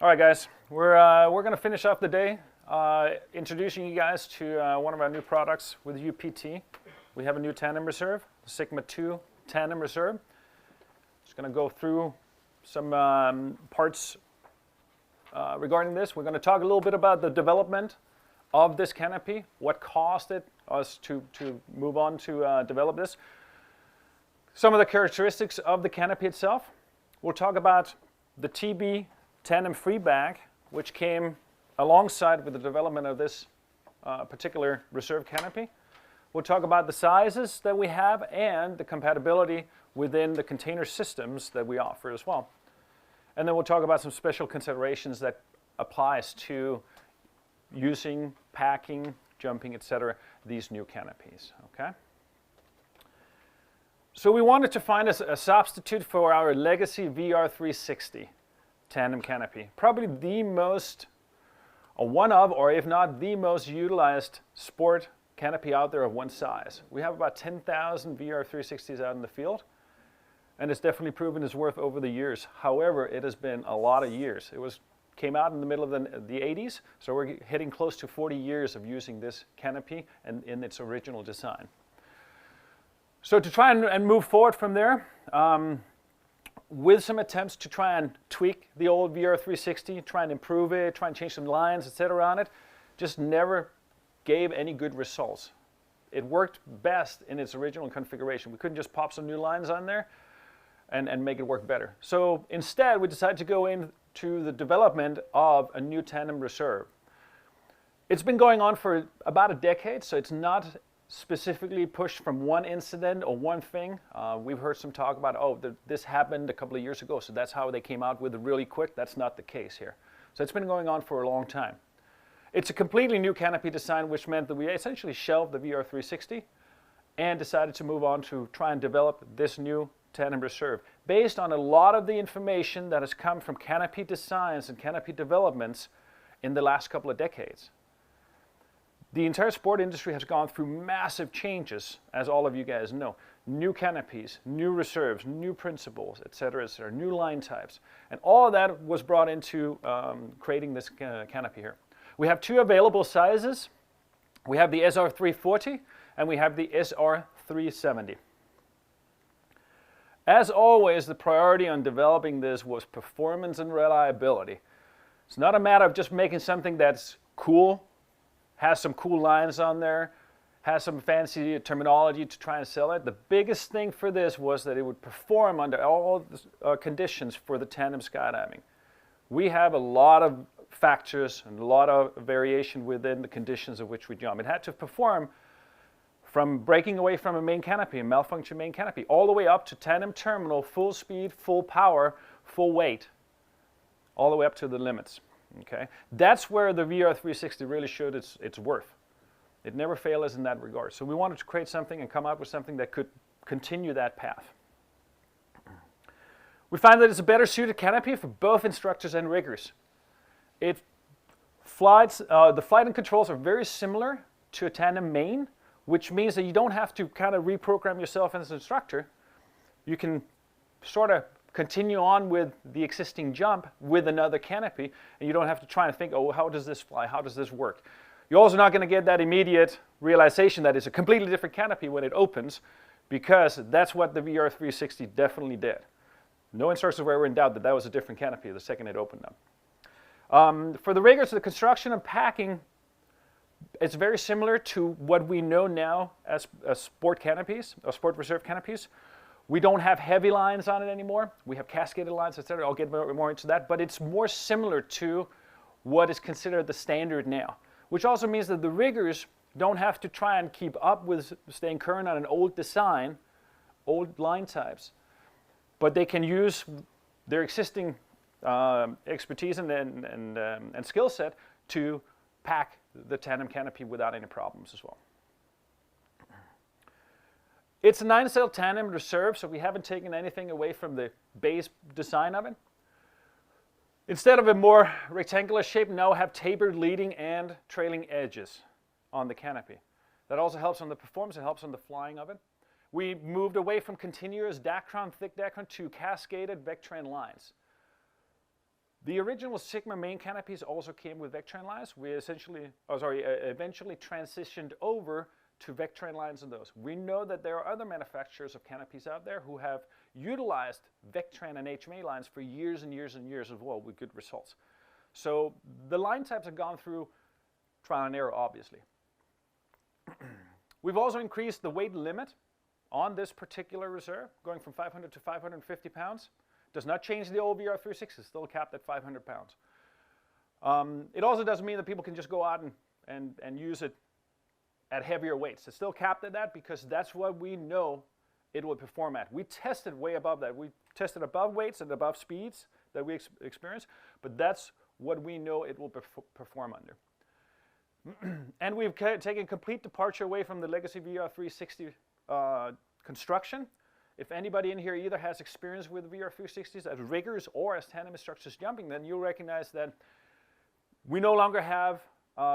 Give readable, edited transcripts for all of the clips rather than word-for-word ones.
All right, guys, we're going to finish off the day introducing you guys to one of our new products with UPT. We have a new tandem reserve, the Sigma 2 tandem reserve. Just going to go through some parts regarding this. We're going to talk a little bit about the development of this canopy, what caused us to move on to develop this, some of the characteristics of the canopy itself. We'll talk about the TB Tandem Freebag, which came alongside with the development of this particular reserve canopy. We'll talk about the sizes that we have and the compatibility within the container systems that we offer as well. And then we'll talk about some special considerations that applies to using, packing, jumping, etc., these new canopies. Okay. So we wanted to find a substitute for our legacy VR360 tandem canopy. Probably the most, or one of, or if not the most utilized sport canopy out there of one size. We have about 10,000 VR360s out in the field, and it's definitely proven its worth over the years. However, it has been a lot of years. It came out in the middle of the 80s, so we're hitting close to 40 years of using this canopy and in its original design. So to try and move forward from there, with some attempts to try and tweak the old VR360, try and improve it, try and change some lines, etc. on it, just never gave any good results. It worked best in its original configuration. We couldn't just pop some new lines on there and make it work better. So instead, we decided to go into the development of a new tandem reserve. It's been going on for about a decade, so it's not specifically pushed from one incident or one thing. We've heard some talk about, oh, this happened a couple of years ago, so that's how they came out with it really quick. That's not the case here. So it's been going on for a long time. It's a completely new canopy design, which meant that we essentially shelved the VR360 and decided to move on to try and develop this new tandem reserve based on a lot of the information that has come from canopy designs and canopy developments in the last couple of decades. The entire sport industry has gone through massive changes, as all of you guys know. New canopies, new reserves, new principles, etc., new line types. And all of that was brought into creating this canopy here. We have two available sizes. We have the SR340 and we have the SR370. As always, the priority on developing this was performance and reliability. It's not a matter of just making something that's cool, has some cool lines on there, has some fancy terminology to try and sell it. The biggest thing for this was that it would perform under all the conditions for the tandem skydiving. We have a lot of factors and a lot of variation within the conditions of which we jump. It had to perform from breaking away from a main canopy, a malfunction main canopy, all the way up to tandem terminal, full speed, full power, full weight, all the way up to the limits. Okay, that's where the VR360 really showed its worth. It never failed us in that regard. So we wanted to create something and come up with something that could continue that path. We find that it's a better suited canopy for both instructors and riggers. The flight and controls are very similar to a tandem main, which means that you don't have to kind of reprogram yourself as an instructor. You can sort of continue on with the existing jump with another canopy, and you don't have to try and think, oh, how does this fly? How does this work? You're also not going to get that immediate realization that it's a completely different canopy when it opens, because that's what the VR360 definitely did. No instructors were ever in doubt that that was a different canopy the second it opened up. For the riggers, the construction and packing, it's very similar to what we know now as sport canopies, or sport reserve canopies. We don't have heavy lines on it anymore. We have cascaded lines, etc. I'll get more into that, but it's more similar to what is considered the standard now, which also means that the riggers don't have to try and keep up with staying current on an old design, old line types, but they can use their existing expertise and skill set to pack the tandem canopy without any problems as well. It's a 9-cell tandem reserve, so we haven't taken anything away from the base design of it. Instead of a more rectangular shape, now have tapered leading and trailing edges on the canopy. That also helps on the performance, it helps on the flying of it. We moved away from continuous Dacron, thick Dacron to cascaded Vectran lines. The original Sigma main canopies also came with Vectran lines. We eventually transitioned over to Vectran lines on those. We know that there are other manufacturers of canopies out there who have utilized Vectran and HMA lines for years and years and years as well with good results. So the line types have gone through trial and error, obviously. We've also increased the weight limit on this particular reserve, going from 500 to 550 pounds. Does not change the old VR360, it's still capped at 500 pounds. It also doesn't mean that people can just go out and use it at heavier weights. It's still capped at that because that's what we know it will perform at. We tested way above that. We tested above weights and above speeds that we experience, but that's what we know it will perform under. And we've taken complete departure away from the legacy VR360 construction. If anybody in here either has experience with VR360s as riggers or as tandem instructors jumping, then you'll recognize that we no longer have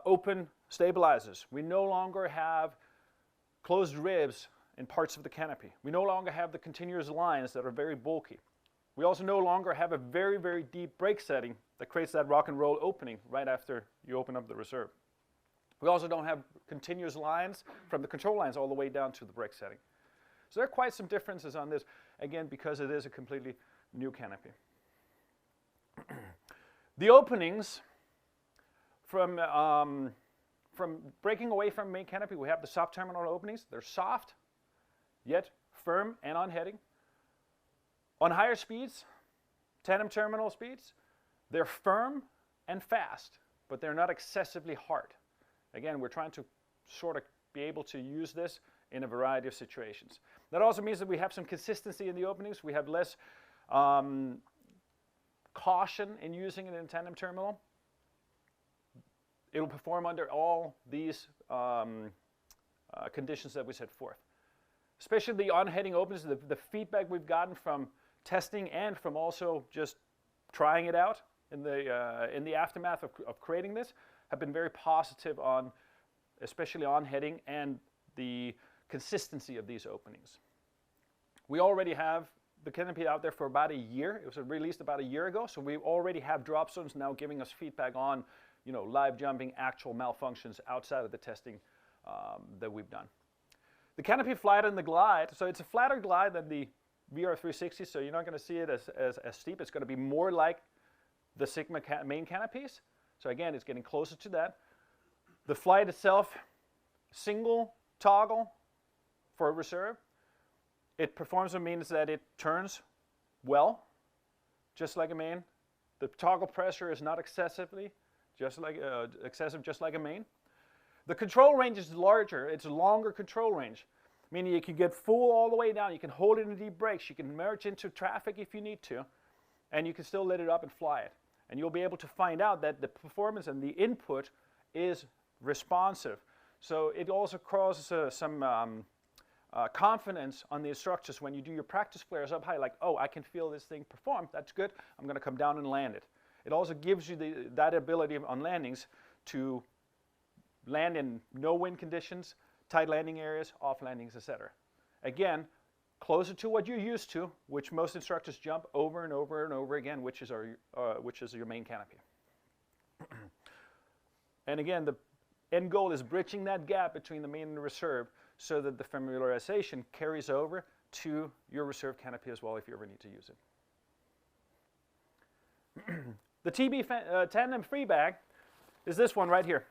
open stabilizers. We no longer have closed ribs in parts of the canopy. We no longer have the continuous lines that are very bulky. We also no longer have a very, very deep brake setting that creates that rock and roll opening right after you open up the reserve. We also don't have continuous lines from the control lines all the way down to the brake setting. So there are quite some differences on this, again, because it is a completely new canopy. The openings from breaking away from main canopy, we have the soft terminal openings. They're soft, yet firm and on heading. On higher speeds, tandem terminal speeds, they're firm and fast, but they're not excessively hard. Again, we're trying to sort of be able to use this in a variety of situations. That also means that we have some consistency in the openings. We have less caution in using it in tandem terminal. It'll perform under all these conditions that we set forth. Especially the on-heading openings, the feedback we've gotten from testing and from also just trying it out in the aftermath of creating this have been very positive on, especially on-heading and the consistency of these openings. We already have the canopy out there for about a year. It was released about a year ago, so we already have drop zones now giving us feedback on, live jumping, actual malfunctions outside of the testing that we've done. The canopy flight and the glide, so it's a flatter glide than the VR360, so you're not going to see it as steep. It's going to be more like the Sigma main canopies. So again, it's getting closer to that. The flight itself, single toggle for a reserve. It performs and means that it turns well, just like a main. The toggle pressure is not excessive, just like a main. The control range is larger. It's a longer control range, meaning you can get full all the way down. You can hold it in deep brakes. You can merge into traffic if you need to, and you can still let it up and fly it. And you'll be able to find out that the performance and the input is responsive. So it also causes some confidence on the instructors when you do your practice flares up high, like, oh, I can feel this thing perform. That's good. I'm going to come down and land it. It also gives you that ability on landings to land in no wind conditions, tight landing areas, off landings, etc. Again, closer to what you're used to, which most instructors jump over and over and over again, which is your main canopy. And again, the end goal is bridging that gap between the main and the reserve so that the familiarization carries over to your reserve canopy as well if you ever need to use it. The Tandem Freebag is this one right here.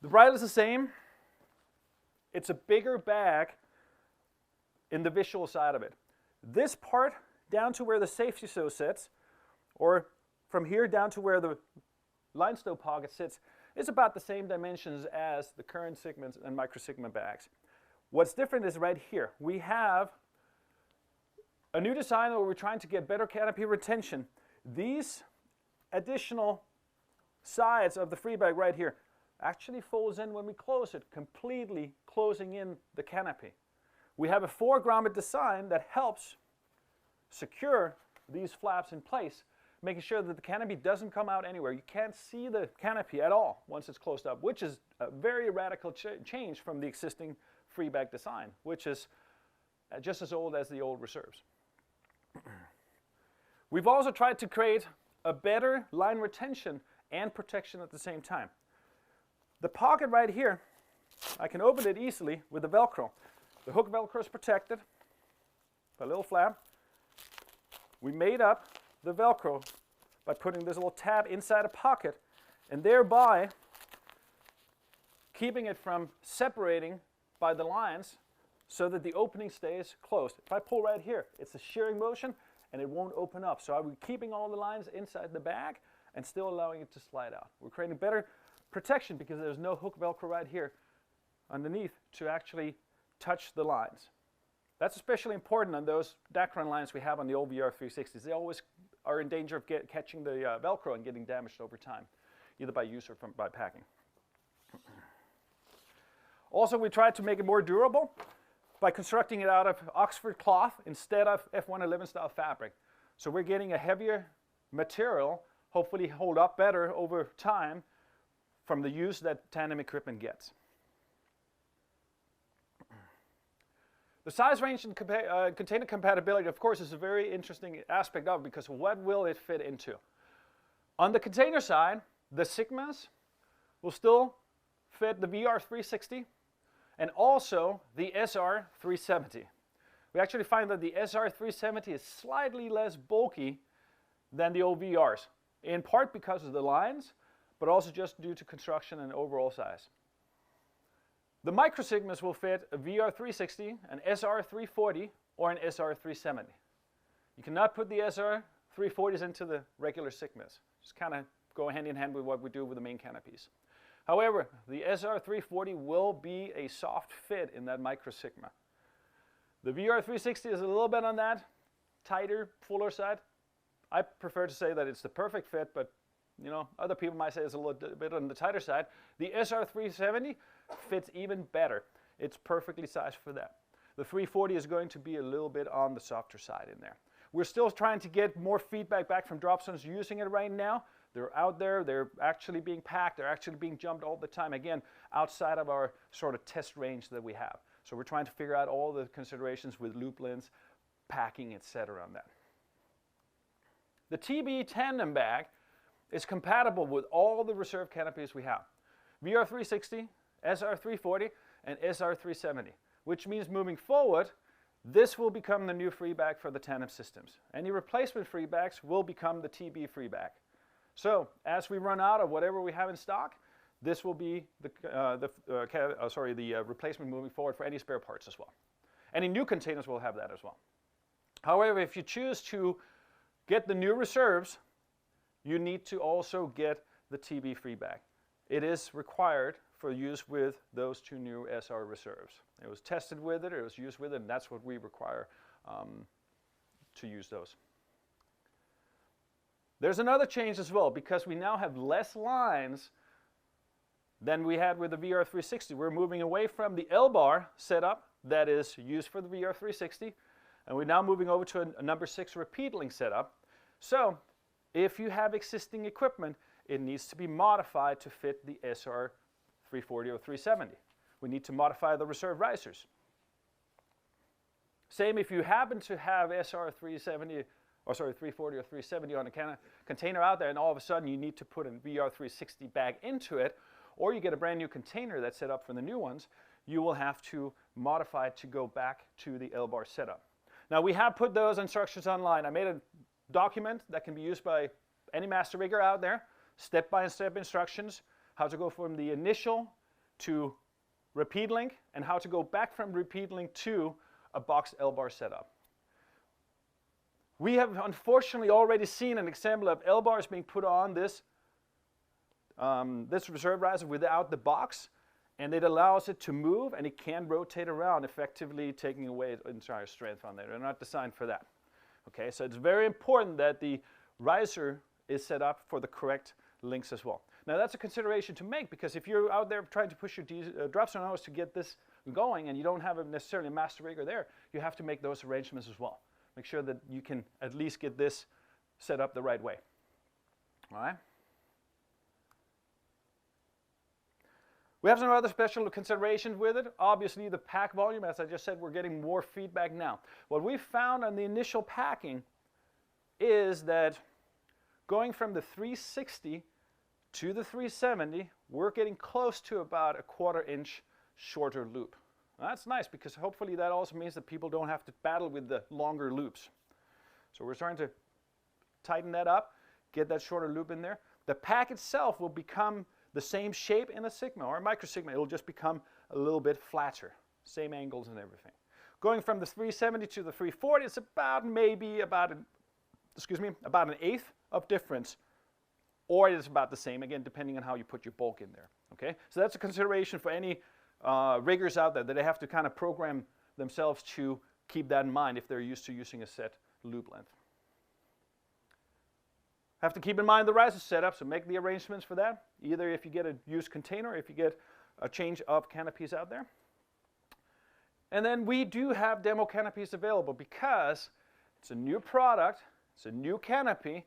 The bridle is the same. It's a bigger bag in the visual side of it. This part down to where the safety stow sits, or from here down to where the line stow pocket sits, is about the same dimensions as the current Sigma and Micro Sigma bags. What's different is right here. We have a new design where we're trying to get better canopy retention. These additional sides of the Freebag right here actually folds in when we close it, completely closing in the canopy. We have a 4-grommet design that helps secure these flaps in place, making sure that the canopy doesn't come out anywhere. You can't see the canopy at all once it's closed up, which is a very radical change from the existing Freebag design, which is just as old as the old reserves. We've also tried to create a better line retention and protection at the same time. The pocket right here, I can open it easily with the Velcro. The hook Velcro is protected by a little flap. We made up the Velcro by putting this little tab inside a pocket and thereby keeping it from separating by the lines so that the opening stays closed. If I pull right here, it's a shearing motion and it won't open up. So I'm keeping all the lines inside the bag and still allowing it to slide out. We're creating better protection because there's no hook Velcro right here underneath to actually touch the lines. That's especially important on those Dacron lines we have on the old VR360s. They always are in danger of catching the Velcro and getting damaged over time, either by use or by packing. Also, we tried to make it more durable by constructing it out of Oxford cloth instead of F111 style fabric. So we're getting a heavier material, hopefully hold up better over time from the use that tandem equipment gets. The size range and container compatibility, of course, is a very interesting aspect of it because what will it fit into? On the container side, the Sigmas will still fit the VR360 and also the SR370. We actually find that the SR370 is slightly less bulky than the old VRs, in part because of the lines, but also just due to construction and overall size. The Micro Sigmas will fit a VR360, an SR340, or an SR370. You cannot put the SR340s into the regular Sigmas. Just kind of go hand in hand with what we do with the main canopies. However, the SR340 will be a soft fit in that Micro Sigma. The VR360 is a little bit on that tighter, fuller side. I prefer to say that it's the perfect fit, but you know, other people might say it's a little bit on the tighter side. The SR370 fits even better. It's perfectly sized for that. The 340 is going to be a little bit on the softer side in there. We're still trying to get more feedback back from drop zones using it right now. They're out there, they're actually being packed, they're actually being jumped all the time, again, outside of our sort of test range that we have. So we're trying to figure out all the considerations with loop lens, packing, etc. on that. The TB tandem bag is compatible with all the reserve canopies we have. VR360, SR340, and SR370, which means moving forward, this will become the new free bag for the tandem systems. Any replacement free bags will become the TB free bag. So as we run out of whatever we have in stock, this will be the replacement moving forward for any spare parts as well. Any new containers will have that as well. However, if you choose to get the new reserves, you need to also get the TB free bag. It is required for use with those two new SR reserves. It was tested with it, it was used with it, and that's what we require to use those. There's another change as well, because we now have less lines than we had with the VR360. We're moving away from the L-bar setup that is used for the VR360, and we're now moving over to a number 6 repeat link setup. So if you have existing equipment, it needs to be modified to fit the SR340 or 370. We need to modify the reserve risers. Same if you happen to have SR370, or sorry, 340 or 370 on a container out there, and all of a sudden you need to put a VR360 bag into it, or you get a brand new container that's set up for the new ones, you will have to modify it to go back to the L-bar setup. Now we have put those instructions online. I made a document that can be used by any master rigger out there, step-by-step instructions, how to go from the initial to repeat link, and how to go back from repeat link to a boxed L-bar setup. We have unfortunately already seen an example of L-bars being put on this reserve riser without the box, and it allows it to move and it can rotate around, effectively taking away its entire strength on there. They're not designed for that. Okay, so it's very important that the riser is set up for the correct links as well. Now that's a consideration to make, because if you're out there trying to push your drop zone hours to get this going and you don't have necessarily a master rigger there, you have to make those arrangements as well. Make sure that you can at least get this set up the right way. All right? We have some other special considerations with it. Obviously the pack volume, as I just said, we're getting more feedback now. What we found on the initial packing is that going from the 360 to the 370, we're getting close to about a 1/4 inch shorter loop. Now, that's nice because hopefully that also means that people don't have to battle with the longer loops. So we're starting to tighten that up, get that shorter loop in there. The pack itself will become the same shape in a Sigma or a Micro Sigma. It'll just become a little bit flatter, same angles and everything. Going from the 370 to the 340, it's about about an eighth of difference, or it's about the same, again, depending on how you put your bulk in there, okay? So that's a consideration for any riggers out there, that they have to kind of program themselves to keep that in mind if they're used to using a set loop length. Have to keep in mind the riser setup, so make the arrangements for that, either if you get a used container or if you get a change of canopies out there. And then we do have demo canopies available because it's a new product, it's a new canopy.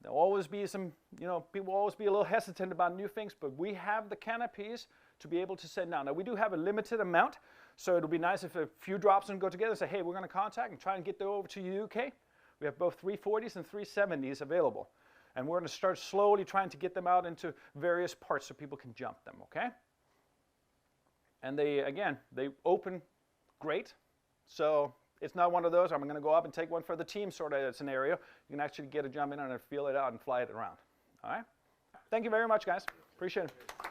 There'll always be some, people will always be a little hesitant about new things, but we have the canopies to be able to send out. Now, we do have a limited amount, so it'll be nice if a few drops and go together and say, hey, we're going to contact and try and get them over to the UK. We have both 340s and 370s available. And we're going to start slowly trying to get them out into various parts so people can jump them, okay? And they open great. So it's not one of those, I'm going to go up and take one for the team sort of scenario. You can actually get a jump in and feel it out and fly it around. All right? Thank you very much, guys. Appreciate it.